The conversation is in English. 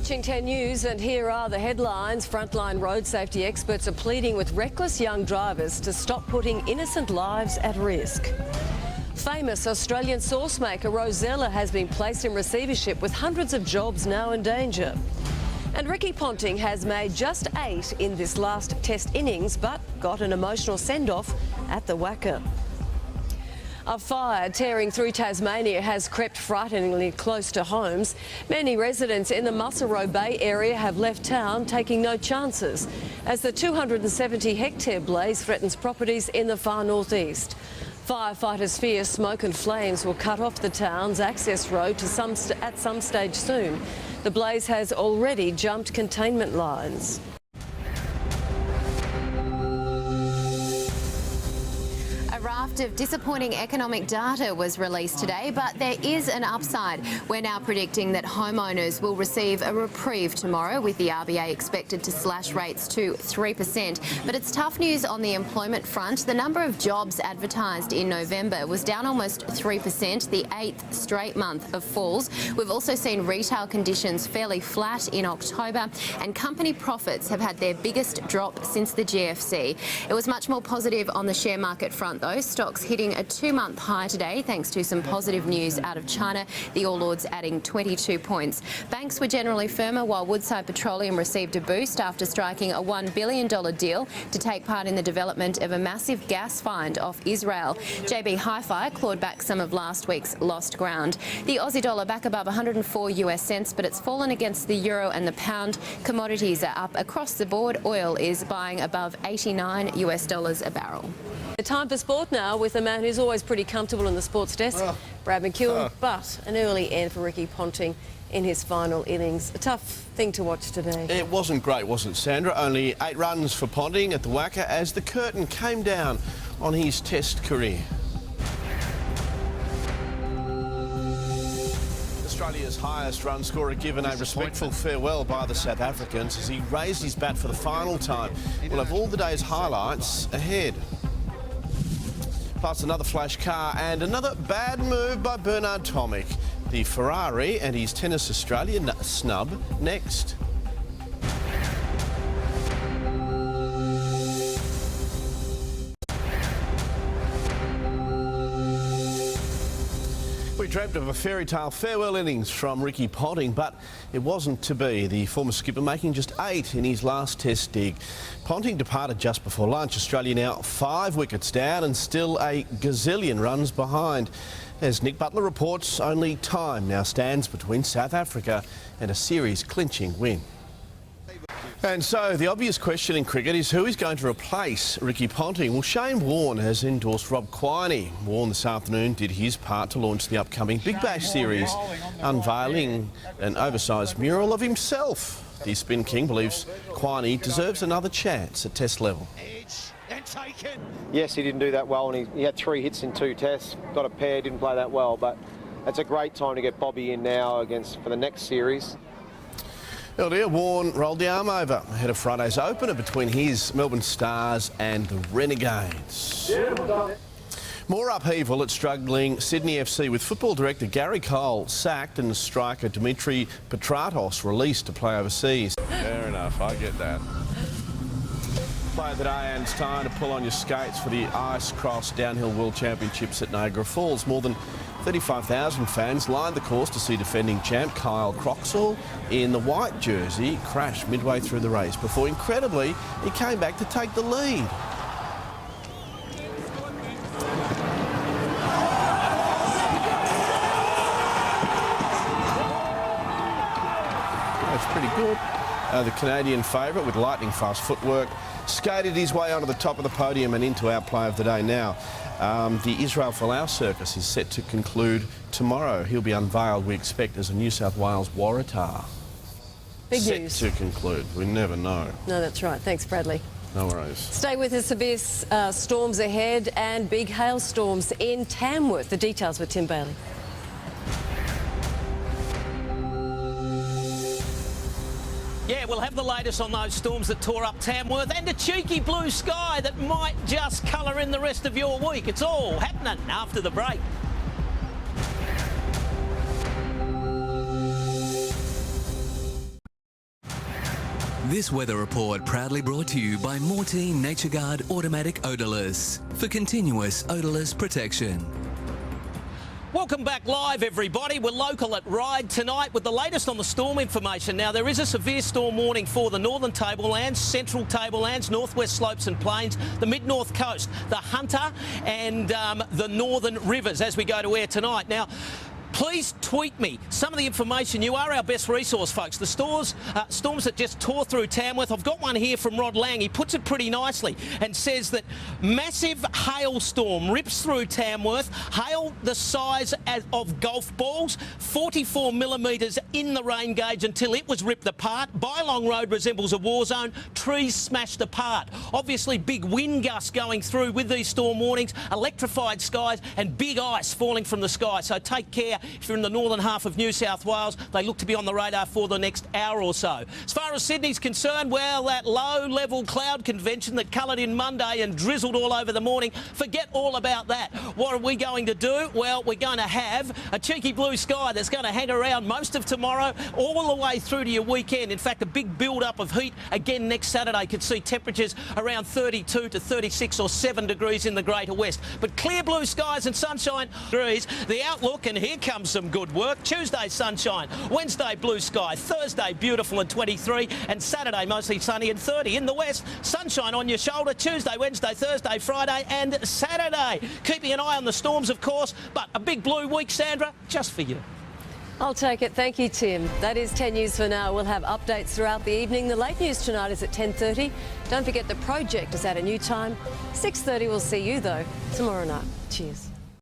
Watching 10 News, and here are the headlines. Frontline road safety experts are pleading with reckless young drivers to stop putting innocent lives at risk. Famous Australian sauce maker Rosella has been placed in receivership with hundreds of jobs now in danger. And Ricky Ponting has made just 8 in this last test innings, but got an emotional send-off at the WACA. A fire tearing through Tasmania has crept frighteningly close to homes. Many residents in the Musselrow Bay area have left town, taking no chances, as the 270-hectare blaze threatens properties in the far northeast. Firefighters fear smoke and flames will cut off the town's access road to at some stage soon. The blaze has already jumped containment lines. A raft of disappointing economic data was released today, but there is an upside. We're now predicting that homeowners will receive a reprieve tomorrow, with the RBA expected to slash rates to 3%. But it's tough news on the employment front. The number of jobs advertised in November was down almost 3%, the 8th straight month of falls. We've also seen retail conditions fairly flat in October, and company profits have had their biggest drop since the GFC. It was much more positive on the share market front, though. Stocks hitting a 2-month high today thanks to some positive news out of China, the All Ords adding 22 points. Banks were generally firmer, while Woodside Petroleum received a boost after striking a $1 billion deal to take part in the development of a massive gas find off Israel. JB Hi-Fi clawed back some of last week's lost ground. The Aussie dollar back above 104 US cents, but it's fallen against the euro and the pound. Commodities are up across the board. Oil is buying above 89 US dollars a barrel. The time for sport now, with a man who's always pretty comfortable in the sports desk, Brad McEwan, but an early end for Ricky Ponting in his final innings. A tough thing to watch today. It wasn't great, was it, Sandra? Only 8 runs for Ponting at the WACA as the curtain came down on his test career. Australia's highest run scorer given a respectful farewell by the South Africans as he raised his bat for the final time. We'll have all the day's highlights ahead. Plus another flash car and another bad move by Bernard Tomic. The Ferrari and his Tennis Australia snub next. We dreamt of a fairy tale farewell innings from Ricky Ponting, but it wasn't to be. The former skipper making just 8 in his last test dig. Ponting departed just before lunch. Australia now 5 wickets down and still a gazillion runs behind. As Nick Butler reports, only time now stands between South Africa and a series-clinching win. And so the obvious question in cricket is who is going to replace Ricky Ponting? Well, Shane Warne has endorsed Rob Quiney. Warne this afternoon did his part to launch the upcoming Big Bash series, unveiling an oversized mural of himself. The Spin King believes Quiney deserves another chance at test level. Yes, he didn't do that well, and he had 3 hits in 2 tests. Got a pair, didn't play that well, but it's a great time to get Bobby in now for the next series. Earlier, Warne rolled the arm over ahead of Friday's opener between his Melbourne Stars and the Renegades. More upheaval at struggling Sydney FC, with football director Gary Cole sacked and striker Dimitri Petratos released to play overseas. Fair enough, I get that. Play of the day, and it's time to pull on your skates for the Ice Cross Downhill World Championships at Niagara Falls. More than 35,000 fans lined the course to see defending champ Kyle Croxall in the white jersey crash midway through the race before, incredibly, he came back to take the lead. That's pretty good. The Canadian favourite, with lightning-fast footwork, skated his way onto the top of the podium and into our play of the day now. The Israel Folau circus is set to conclude tomorrow. He'll be unveiled, we expect, as a New South Wales Waratah. Big news. Set to conclude. We never know. No, that's right. Thanks, Bradley. No worries. Stay with us. Severe storms ahead and big hailstorms in Tamworth. The details with Tim Bailey. Yeah, we'll have the latest on those storms that tore up Tamworth and a cheeky blue sky that might just colour in the rest of your week. It's all happening after the break. This weather report proudly brought to you by Mortein Nature Guard Automatic Odourless for continuous odourless protection. Welcome back live, everybody. We're local at Ryde tonight with the latest on the storm information. Now, there is a severe storm warning for the northern tablelands, central tablelands, northwest slopes and plains, the mid-north coast, the Hunter and the northern rivers as we go to air tonight. Now, please tweet me some of the information. You are our best resource, folks. The storms that just tore through Tamworth. I've got one here from Rod Lang. He puts it pretty nicely and says that massive hailstorm rips through Tamworth. Hail the size of golf balls, 44 millimetres in the rain gauge until it was ripped apart. Bylong Road resembles a war zone. Trees smashed apart. Obviously, big wind gusts going through with these storm warnings, electrified skies and big ice falling from the sky. So take care. If you're in the northern half of New South Wales, they look to be on the radar for the next hour or so. As far as Sydney's concerned, well, that low-level cloud convention that coloured in Monday and drizzled all over the morning, forget all about that. What are we going to do? Well, we're going to have a cheeky blue sky that's going to hang around most of tomorrow, all the way through to your weekend. In fact, a big build-up of heat again next Saturday. Could see temperatures around 32 to 36 or 7 degrees in the Greater West. But clear blue skies and sunshine degrees. The outlook, and here comes some good work. Tuesday, sunshine. Wednesday, blue sky. Thursday, beautiful and 23. And Saturday, mostly sunny and 30. In the west, sunshine on your shoulder. Tuesday, Wednesday, Thursday, Friday and Saturday. Keeping an eye on the storms, of course, but a big blue week, Sandra, just for you. I'll take it. Thank you, Tim. That is 10 News for now. We'll have updates throughout the evening. The late news tonight is at 10:30. Don't forget the project is at a new time. 6:30. We'll see you, though, tomorrow night. Cheers.